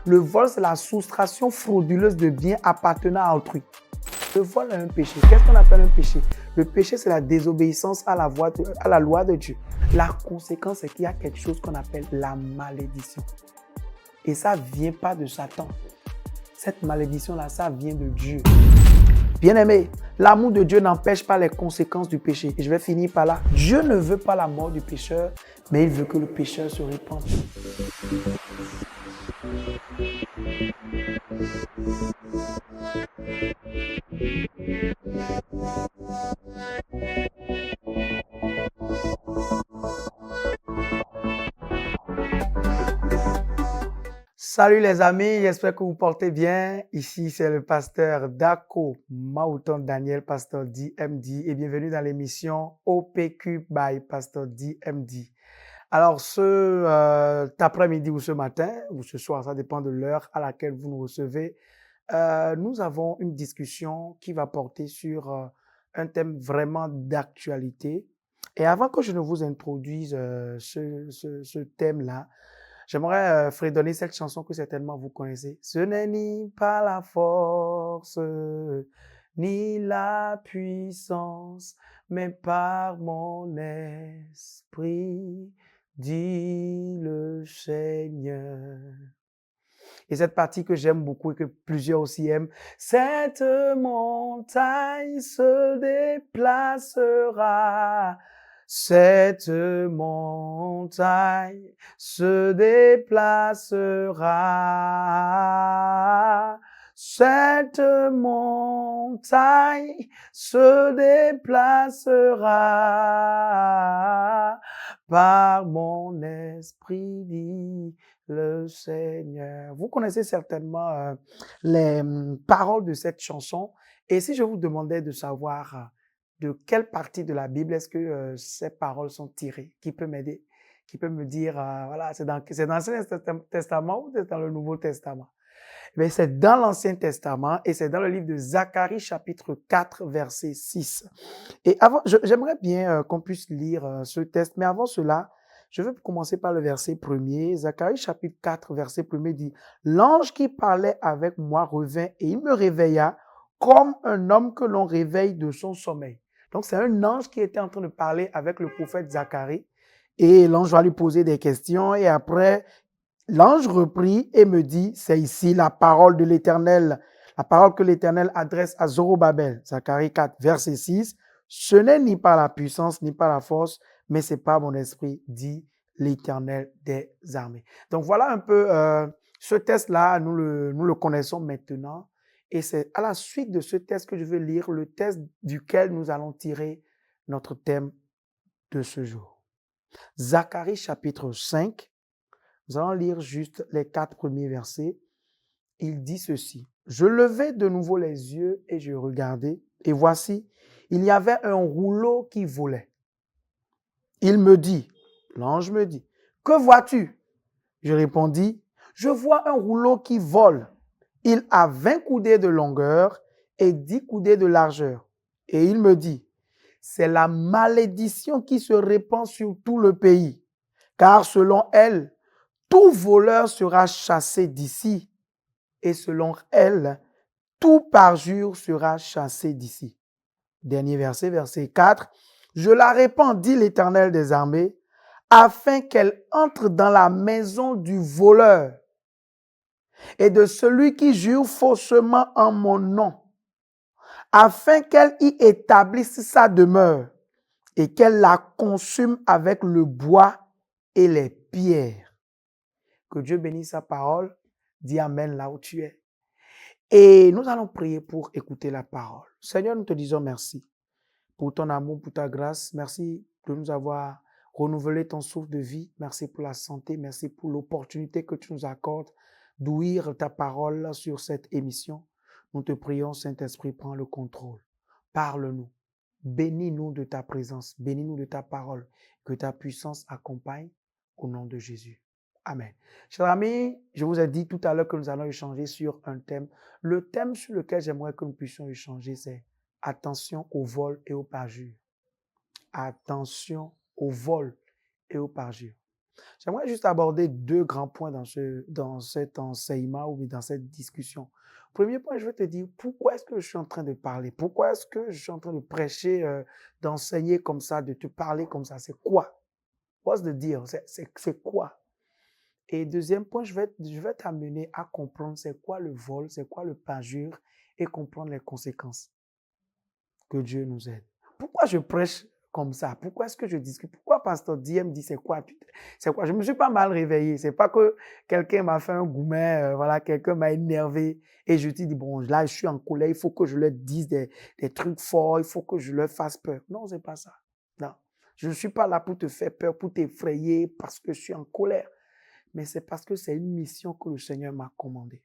Le vol, c'est la soustraction frauduleuse de biens appartenant à autrui. Le vol est un péché. Qu'est-ce qu'on appelle un péché? Le péché, c'est la désobéissance à la loi de Dieu. La conséquence, c'est qu'il y a quelque chose qu'on appelle la malédiction. Et ça ne vient pas de Satan. Cette malédiction-là, ça vient de Dieu. Bien-aimé, l'amour de Dieu n'empêche pas les conséquences du péché. Et je vais finir par là. Dieu ne veut pas la mort du pécheur, mais il veut que le pécheur se répande. Salut les amis, j'espère que vous portez bien. Ici, c'est le pasteur Dako Maouton Daniel, pasteur DMD, et bienvenue dans l'émission OPQ by pasteur DMD. Alors, cet après-midi ou ce matin, ou ce soir, ça dépend de l'heure à laquelle vous nous recevez, nous avons une discussion qui va porter sur un thème vraiment d'actualité. Et avant que je ne vous introduise ce thème-là, j'aimerais fredonner cette chanson que certainement vous connaissez. Ce n'est ni par la force, ni la puissance, mais par mon esprit, dit le Seigneur. Et cette partie que j'aime beaucoup et que plusieurs aussi aiment, cette montagne se déplacera. Cette montagne se déplacera. Cette montagne se déplacera par mon esprit, dit le Seigneur. Vous connaissez certainement les paroles de cette chanson. Et si je vous demandais de savoir de quelle partie de la Bible est-ce que ces paroles sont tirées, qui peut m'aider, qui peut me dire, voilà, c'est dans l'Ancien Testament ou c'est dans le Nouveau Testament? Mais c'est dans l'Ancien Testament et c'est dans le livre de Zacharie chapitre 4 verset 6. Et avant, j'aimerais bien qu'on puisse lire ce texte, mais avant cela, je veux commencer par le verset 1er. Zacharie chapitre 4 verset 1er dit « L'ange qui parlait avec moi revint et il me réveilla comme un homme que l'on réveille de son sommeil. » Donc c'est un ange qui était en train de parler avec le prophète Zacharie et l'ange va lui poser des questions et après, l'ange reprit et me dit, c'est ici la parole de l'Éternel, la parole que l'Éternel adresse à Zorobabel. Zacharie 4, verset 6. Ce n'est ni par la puissance, ni par la force, mais c'est par mon esprit, dit l'Éternel des armées. Donc voilà un peu ce texte-là, nous le connaissons maintenant. Et c'est à la suite de ce texte que je vais lire le texte duquel nous allons tirer notre thème de ce jour. Zacharie chapitre 5. Nous allons lire juste les 4 premiers versets. Il dit ceci. Je levai de nouveau les yeux et je regardai, et voici, il y avait un rouleau qui volait. Il me dit, l'ange me dit, que vois-tu? Je répondis, je vois un rouleau qui vole. Il a 20 coudées de longueur et 10 coudées de largeur. Et il me dit, c'est la malédiction qui se répand sur tout le pays, car selon elle, tout voleur sera chassé d'ici, et selon elle, tout parjure sera chassé d'ici. Dernier verset, verset 4. Je la répands, dit l'Éternel des armées, afin qu'elle entre dans la maison du voleur et de celui qui jure faussement en mon nom, afin qu'elle y établisse sa demeure et qu'elle la consume avec le bois et les pierres. Que Dieu bénisse sa parole. Dis Amen là où tu es. Et nous allons prier pour écouter la parole. Seigneur, nous te disons merci pour ton amour, pour ta grâce. Merci de nous avoir renouvelé ton souffle de vie. Merci pour la santé. Merci pour l'opportunité que tu nous accordes d'ouïr ta parole sur cette émission. Nous te prions, Saint-Esprit, prends le contrôle. Parle-nous. Bénis-nous de ta présence. Bénis-nous de ta parole. Que ta puissance accompagne au nom de Jésus. Amen. Chers amis, je vous ai dit tout à l'heure que nous allons échanger sur un thème. Le thème sur lequel j'aimerais que nous puissions échanger, c'est attention au vol et au parjure. Attention au vol et au parjure. J'aimerais juste aborder deux grands points dans cet enseignement ou dans cette discussion. Premier point, je vais te dire pourquoi est-ce que je suis en train de parler? Pourquoi est-ce que je suis en train de prêcher, d'enseigner comme ça, de te parler comme ça? C'est quoi? What's the deal? C'est quoi? Et deuxième point, je vais t'amener à comprendre c'est quoi le vol, c'est quoi le parjure et comprendre les conséquences. Que Dieu nous aide. Pourquoi je prêche comme ça? Pourquoi est-ce que je discute? Pourquoi Pasteur Diem dit c'est quoi? C'est quoi? Je me suis pas mal réveillé. C'est pas que quelqu'un m'a fait un goumet, voilà, quelqu'un m'a énervé et je te dis bon, là, je suis en colère, il faut que je leur dise des trucs forts, il faut que je leur fasse peur. Non, c'est pas ça. Non. Je ne suis pas là pour te faire peur, pour t'effrayer parce que je suis en colère. Mais c'est parce que c'est une mission que le Seigneur m'a commandée.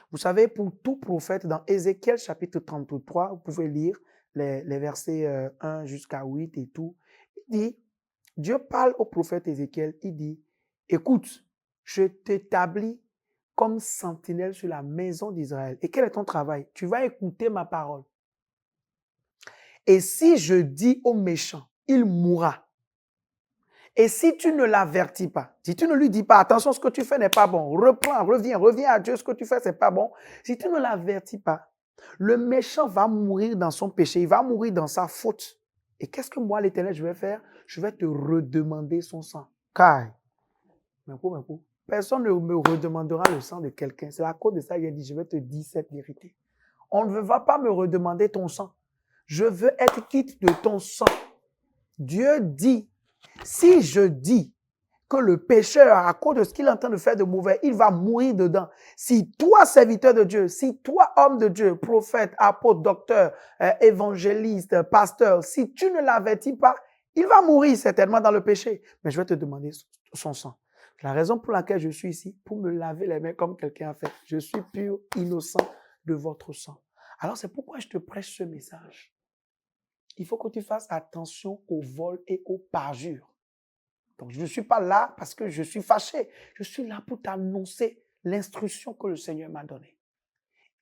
Vous savez, pour tout prophète, dans Ézéchiel chapitre 33, vous pouvez lire les versets 1 jusqu'à 8 et tout. Il dit, Dieu parle au prophète Ézéchiel, il dit, écoute, je t'établis comme sentinelle sur la maison d'Israël. Et quel est ton travail? Tu vas écouter ma parole. Et si je dis au méchant, il mourra. Et si tu ne l'avertis pas, si tu ne lui dis pas, attention, ce que tu fais n'est pas bon, reviens à Dieu, ce que tu fais, c'est pas bon. Si tu ne l'avertis pas, le méchant va mourir dans son péché, il va mourir dans sa faute. Et qu'est-ce que moi, l'Éternel, je vais faire? Je vais te redemander son sang. Car, personne ne me redemandera le sang de quelqu'un. C'est à cause de ça que j'ai dit, je vais te dire cette vérité. On ne va pas me redemander ton sang. Je veux être quitte de ton sang. Dieu dit, si je dis que le pécheur, à cause de ce qu'il est en train de faire de mauvais, il va mourir dedans. Si toi, serviteur de Dieu, si toi, homme de Dieu, prophète, apôtre, docteur, évangéliste, pasteur, si tu ne l'avertis pas, il va mourir certainement dans le péché. Mais je vais te demander son sang. La raison pour laquelle je suis ici, pour me laver les mains comme quelqu'un a fait. Je suis pur, innocent de votre sang. Alors c'est pourquoi je te prêche ce message. Il faut que tu fasses attention au vol et au parjure. Donc, je ne suis pas là parce que je suis fâché. Je suis là pour t'annoncer l'instruction que le Seigneur m'a donnée.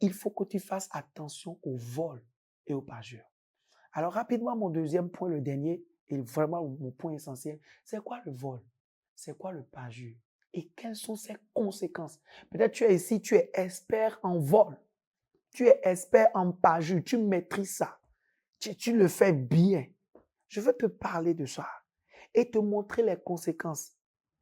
Il faut que tu fasses attention au vol et au parjure. Alors, rapidement, mon deuxième point, le dernier, et vraiment mon point essentiel, c'est quoi le vol? C'est quoi le parjure? Et quelles sont ses conséquences? Peut-être tu es ici, tu es expert en vol. Tu es expert en parjure. Tu maîtrises ça. Tu le fais bien. Je veux te parler de ça et te montrer les conséquences.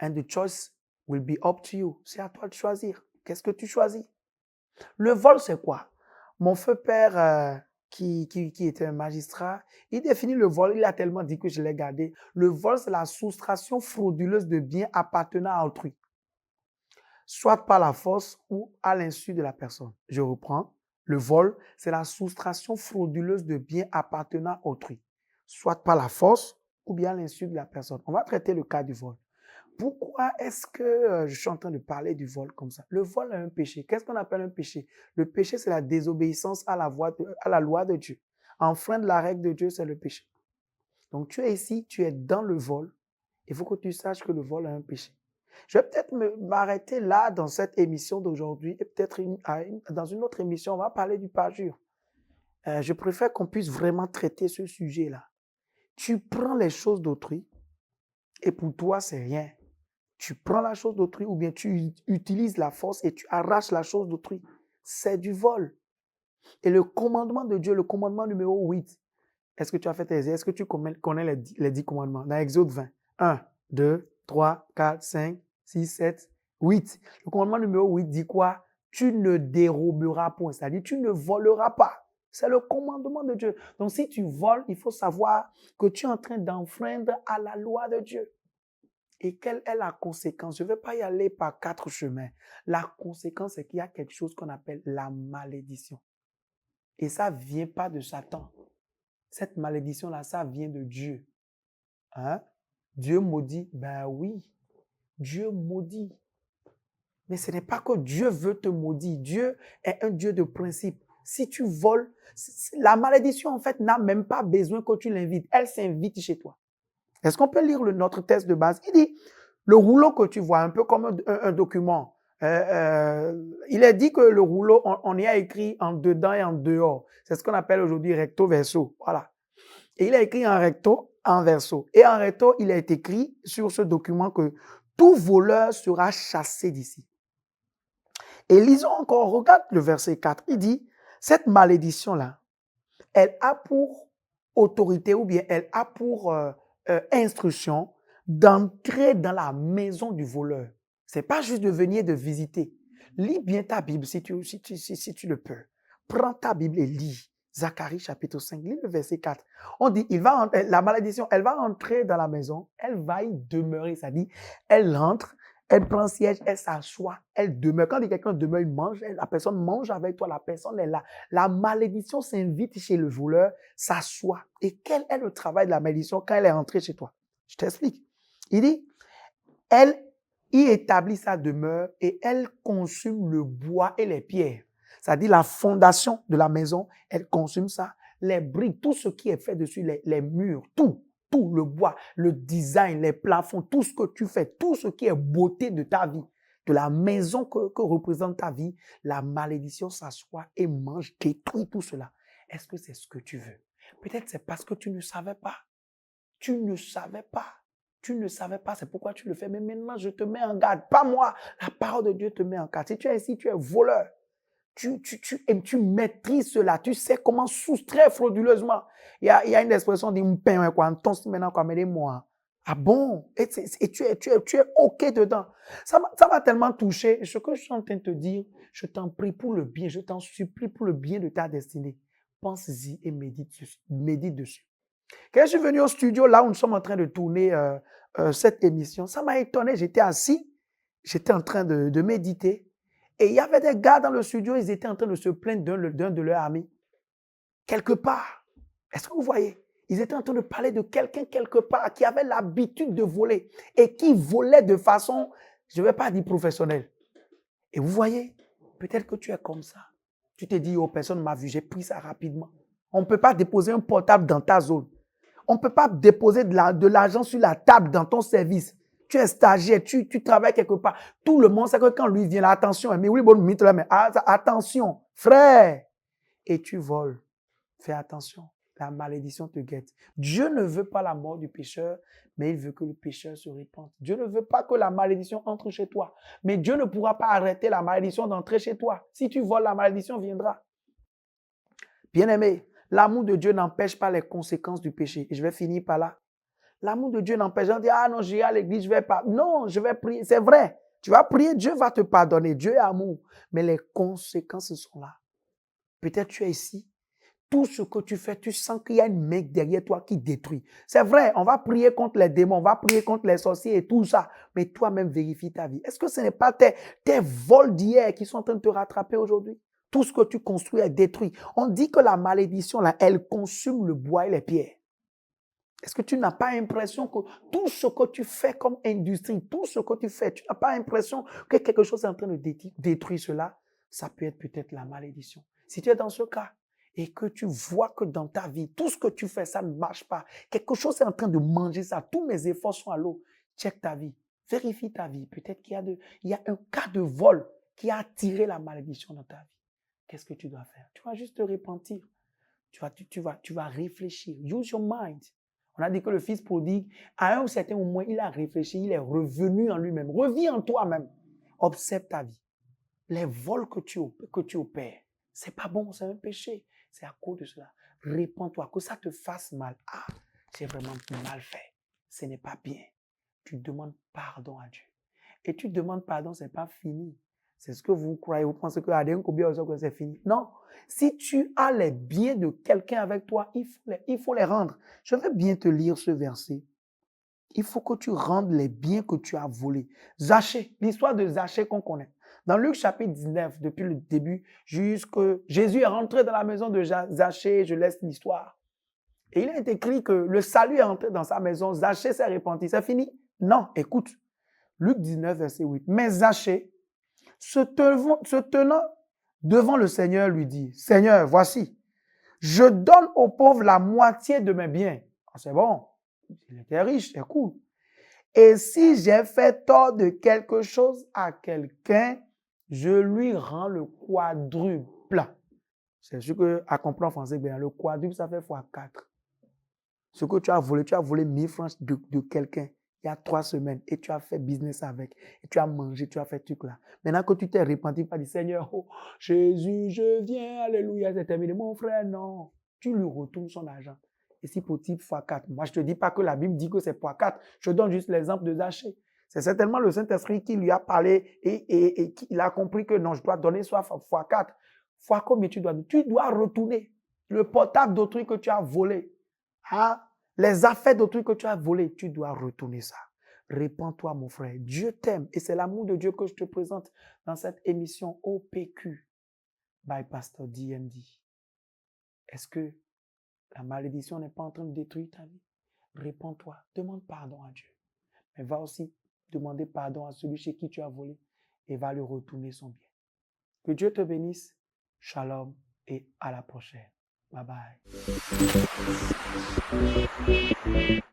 And the choice will be up to you. C'est à toi de choisir. Qu'est-ce que tu choisis? Le vol, c'est quoi? Mon feu père, qui était un magistrat, il définit le vol, il a tellement dit que je l'ai gardé. Le vol, c'est la soustraction frauduleuse de biens appartenant à autrui, soit par la force ou à l'insu de la personne. Je reprends. Le vol, c'est la soustraction frauduleuse de biens appartenant à autrui, soit par la force ou bien à l'insu de la personne. On va traiter le cas du vol. Pourquoi est-ce que je suis en train de parler du vol comme ça? Le vol est un péché. Qu'est-ce qu'on appelle un péché? Le péché, c'est la désobéissance à la loi de Dieu. Enfreindre la règle de Dieu, c'est le péché. Donc, tu es ici, tu es dans le vol. Il faut que tu saches que le vol est un péché. Je vais peut-être m'arrêter là dans cette émission d'aujourd'hui et peut-être dans une autre émission, on va parler du parjure. Je préfère qu'on puisse vraiment traiter ce sujet-là. Tu prends les choses d'autrui et pour toi, c'est rien. Tu prends la chose d'autrui ou bien tu utilises la force et tu arraches la chose d'autrui. C'est du vol. Et le commandement de Dieu, le commandement numéro 8, est-ce que tu as fait tes exercices? Est-ce que tu connais les 10 commandements? Dans Exode 20, 1, 2, 3, 4, 5, 6, 7, 8. Le commandement numéro 8 dit quoi? Tu ne déroberas point. C'est-à-dire, tu ne voleras pas. C'est le commandement de Dieu. Donc, si tu voles, il faut savoir que tu es en train d'enfreindre à la loi de Dieu. Et quelle est la conséquence? Je ne vais pas y aller par 4 chemins. La conséquence, c'est qu'il y a quelque chose qu'on appelle la malédiction. Et ça ne vient pas de Satan. Cette malédiction-là, ça vient de Dieu. Hein? Dieu maudit. Ben oui, Dieu maudit. Mais ce n'est pas que Dieu veut te maudire. Dieu est un Dieu de principe. Si tu voles, la malédiction, en fait, n'a même pas besoin que tu l'invites. Elle s'invite chez toi. Est-ce qu'on peut lire notre texte de base? Il dit, le rouleau que tu vois, un peu comme un document, il est dit que le rouleau, on y a écrit en dedans et en dehors. C'est ce qu'on appelle aujourd'hui recto verso. Voilà. Et il a écrit en recto, en verso. Et en recto, il est écrit sur ce document que tout voleur sera chassé d'ici. Et lisons encore, regarde le verset 4. Il dit, cette malédiction-là, elle a pour autorité ou bien elle a pour instruction d'entrer dans la maison du voleur. C'est pas juste de venir de visiter. Lis bien ta Bible si tu le peux. Prends ta Bible et lis. Zacharie chapitre 5, lis le verset 4. On dit, la malédiction, elle va entrer dans la maison, elle va y demeurer. Ça dit, elle entre, elle prend siège, elle s'assoit, elle demeure. Quand quelqu'un demeure, il mange, la personne mange avec toi, la personne est là. La malédiction s'invite chez le voleur, s'assoit. Et quel est le travail de la malédiction quand elle est entrée chez toi? Je t'explique. Il dit, elle y établit sa demeure et elle consume le bois et les pierres. C'est-à-dire la fondation de la maison, elle consume ça, les briques, tout ce qui est fait dessus, les murs, tout, le bois, le design, les plafonds, tout ce que tu fais, tout ce qui est beauté de ta vie, de la maison que représente ta vie, la malédiction s'assoit et mange, détruit tout cela. Est-ce que c'est ce que tu veux? Peut-être c'est parce que tu ne savais pas. Tu ne savais pas. Tu ne savais pas, c'est pourquoi tu le fais. Mais maintenant, je te mets en garde. Pas moi. La parole de Dieu te met en garde. Si tu es ici, tu es voleur. Tu maîtrises cela. Tu sais comment soustraire frauduleusement. Il y a une expression dit, moi. Ah bon? Et tu es OK dedans. Ça m'a tellement touché. Et ce que je suis en train de te dire, je t'en prie pour le bien. Je t'en supplie pour le bien de ta destinée. Pense-y et médite dessus. Quand je suis venu au studio, là où nous sommes en train de tourner cette émission, ça m'a étonné. J'étais assis, j'étais en train de méditer. Et il y avait des gars dans le studio, ils étaient en train de se plaindre d'un de leurs amis. Quelque part. Est-ce que vous voyez? Ils étaient en train de parler de quelqu'un quelque part qui avait l'habitude de voler et qui volait de façon, je ne vais pas dire professionnelle. Et vous voyez, peut-être que tu es comme ça. Tu te dis, oh, personne ne m'a vu, j'ai pris ça rapidement. On ne peut pas déposer un portable dans ta zone. On ne peut pas déposer de l'argent sur la table dans ton service. Tu es stagiaire, tu travailles quelque part. Tout le monde sait que quand lui vient là, attention, mais oui, bon, mais attention, frère. Et tu voles. Fais attention. La malédiction te guette. Dieu ne veut pas la mort du pécheur, mais il veut que le pécheur se répande. Dieu ne veut pas que la malédiction entre chez toi. Mais Dieu ne pourra pas arrêter la malédiction d'entrer chez toi. Si tu voles, la malédiction viendra. Bien-aimé, l'amour de Dieu n'empêche pas les conséquences du péché. Et je vais finir par là. L'amour de Dieu n'empêche pas de dire, ah non, j'irai à l'église, je vais pas. Non, je vais prier. C'est vrai. Tu vas prier, Dieu va te pardonner. Dieu est amour. Mais les conséquences sont là. Peut-être tu es ici. Tout ce que tu fais, tu sens qu'il y a une main derrière toi qui détruit. C'est vrai, on va prier contre les démons, on va prier contre les sorciers et tout ça. Mais toi-même, vérifie ta vie. Est-ce que ce n'est pas tes vols d'hier qui sont en train de te rattraper aujourd'hui? Tout ce que tu construis est détruit. On dit que la malédiction, là, elle consume le bois et les pierres. Est-ce que tu n'as pas l'impression que tout ce que tu fais comme industrie, tout ce que tu fais, tu n'as pas l'impression que quelque chose est en train de détruire cela? Ça peut être peut-être la malédiction. Si tu es dans ce cas et que tu vois que dans ta vie, tout ce que tu fais, ça ne marche pas, quelque chose est en train de manger ça, tous mes efforts sont à l'eau, check ta vie, vérifie ta vie. Peut-être qu'il y a un cas de vol qui a attiré la malédiction dans ta vie. Qu'est-ce que tu dois faire? Tu vas juste te repentir. Tu vas réfléchir. Use your mind. On a dit que le fils prodigue, à un certain moment, il a réfléchi, il est revenu en lui-même. Reviens en toi-même. Observe ta vie. Les vols que tu opères, c'est pas bon, c'est un péché. C'est à cause de cela. Répands-toi, que ça te fasse mal. Ah, j'ai vraiment mal fait. Ce n'est pas bien. Tu demandes pardon à Dieu. Et tu demandes pardon, c'est pas fini. C'est ce que vous croyez. Vous pensez que c'est fini. Non. Si tu as les biens de quelqu'un avec toi, il faut les rendre. Je vais bien te lire ce verset. Il faut que tu rendes les biens que tu as volés. Zachée, l'histoire de Zachée qu'on connaît. Dans Luc chapitre 19, depuis le début, jusque Jésus est rentré dans la maison de Zachée, je laisse l'histoire. Et il est écrit que le salut est entré dans sa maison, Zachée s'est repenti. C'est fini? Non, écoute. Luc 19, verset 8. Mais Zachée, se tenant devant le Seigneur, lui dit, Seigneur, voici, je donne aux pauvres la moitié de mes biens. Ah, c'est bon, il était riche, c'est cool. Et si j'ai fait tort de quelque chose à quelqu'un, je lui rends le quadruple. C'est sûr qu'à comprendre en français, bien, le quadruple, ça fait x4. Ce que tu as volé 1000 francs de quelqu'un. il y a 3 semaines et tu as fait business avec, et tu as mangé, tu as fait truc là. Maintenant que tu t'es repenti, tu as dit, Seigneur, oh, Jésus, je viens, alléluia, c'est terminé. Mon frère, non. Tu lui retournes son argent. Et si possible, x4. Moi, je ne te dis pas que la Bible dit que c'est x4. Je donne juste l'exemple de Zachée. C'est certainement le Saint-Esprit qui lui a parlé et qu'il a compris que non, je dois donner soit x4. Fois combien tu dois? Tu dois retourner le portable d'autrui que tu as volé. Hein? Les affaires d'autrui que tu as volées, tu dois retourner ça. Répands-toi, mon frère. Dieu t'aime et c'est l'amour de Dieu que je te présente dans cette émission OPQ by Pastor DND. Est-ce que la malédiction n'est pas en train de détruire ta vie? Répands-toi. Demande pardon à Dieu. Mais va aussi demander pardon à celui chez qui tu as volé et va lui retourner son bien. Que Dieu te bénisse. Shalom et à la prochaine. Bye bye.